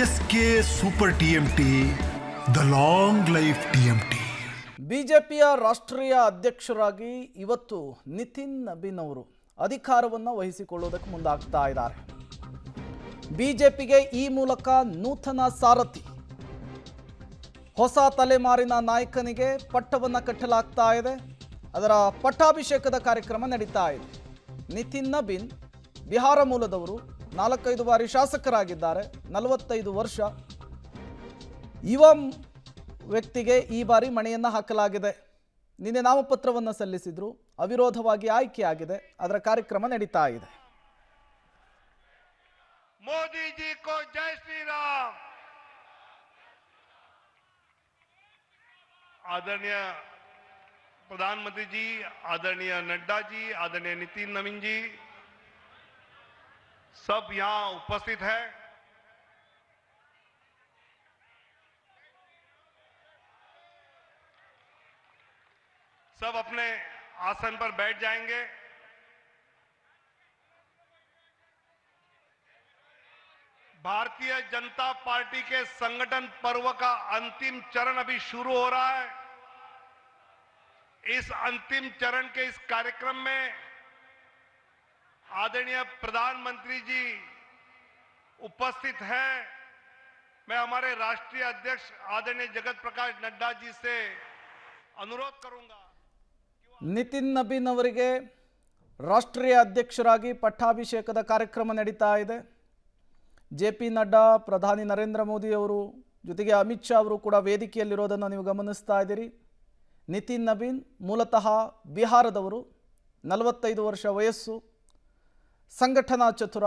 S K super TMT, the long life TMT. ಬಿಜೆಪಿಯ ರಾಷ್ಟ್ರೀಯ ಅಧ್ಯಕ್ಷರಾಗಿ ಇವತ್ತು ನಿತಿನ್ ನಬೀನ್ ಅವರು ಅಧಿಕಾರವನ್ನು ವಹಿಸಿಕೊಳ್ಳುವುದಕ್ಕೆ ಮುಂದಾಗ್ತಾ ಇದ್ದಾರೆ. ಬಿಜೆಪಿಗೆ ಈ ಮೂಲಕ ನೂತನ ಸಾರಥಿ, ಹೊಸ ತಲೆಮಾರಿನ ನಾಯಕನಿಗೆ ಪಟ್ಟವನ್ನು ಕಟ್ಟಲಾಗ್ತಾ ಇದೆ. ಅದರ ಪಟ್ಟಾಭಿಷೇಕದ ಕಾರ್ಯಕ್ರಮ ನಡೀತಾ ಇದೆ. ನಿತಿನ್ ನಬೀನ್ ಬಿಹಾರ ಮೂಲದವರು, 4-5 ಬಾರಿ ಶಾಸಕರಾಗಿದ್ದಾರೆ, 45 ವರ್ಷ. ಯುವ ವ್ಯಕ್ತಿಗೆ ಈ ಬಾರಿ ಮಣೆಯನ್ನು ಹಾಕಲಾಗಿದೆ. ನಿನ್ನೆ ನಾಮಪತ್ರವನ್ನು ಸಲ್ಲಿಸಿದ್ರು, ಅವಿರೋಧವಾಗಿ ಆಯ್ಕೆಯಾಗಿದೆ. ಅದರ ಕಾರ್ಯಕ್ರಮ ನಡೀತಾ ಇದೆ. मोदी जी को जय श्री राम. आदरणीय प्रधानमंत्री जी, आदरणीय नड्डा जी, आदरणीय नितिन नवीन जी, सब यहां उपस्थित है. सब अपने आसन पर बैठ जाएंगे. भारतीय जनता पार्टी के संगठन पर्व का अंतिम चरण अभी शुरू हो रहा है. इस अंतिम चरण के इस कार्यक्रम में आदरणीय प्रधानमंत्री जी उपस्थित हैं. मैं हमारे राष्ट्रीय अध्यक्ष आदरणीय जगत प्रकाश नड्डा जी से अनुरोध करूंगा. ನಿತಿನ್ ನಬೀನ್ ಅವರಿಗೆ ರಾಷ್ಟ್ರೀಯ ಅಧ್ಯಕ್ಷರಾಗಿ ಪಟ್ಟಾಭಿಷೇಕದ ಕಾರ್ಯಕ್ರಮ ನಡೀತಾ ಇದೆ. JP ನಡ್ಡಾ, ಪ್ರಧಾನಿ ನರೇಂದ್ರ ಮೋದಿ ಅವರು, ಜೊತೆಗೆ ಅಮಿತ್ ಶಾ ಅವರು ಕೂಡ ವೇದಿಕೆಯಲ್ಲಿರೋದನ್ನು ನೀವು ಗಮನಿಸ್ತಾ ಇದ್ದೀರಿ. ನಿತಿನ್ ನಬೀನ್ ಮೂಲತಃ ಬಿಹಾರದವರು, 45 ವರ್ಷ ವಯಸ್ಸು, ಸಂಘಟನಾ ಚತುರ,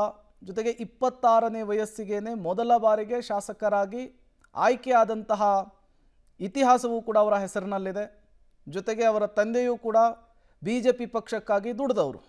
ಜೊತೆಗೆ 26ನೇ ವಯಸ್ಸಿಗೇನೆ ಮೊದಲ ಬಾರಿಗೆ ಶಾಸಕರಾಗಿ ಆಯ್ಕೆಯಾದಂತಹ ಇತಿಹಾಸವೂ ಕೂಡ ಅವರ ಹೆಸರಿನಲ್ಲಿದೆ. ಜೊತೆಗೆ ಅವರ ತಂದೆಯೂ ಕೂಡ BJP ಪಕ್ಷಕ್ಕಾಗಿ ದುಡಿದವರು.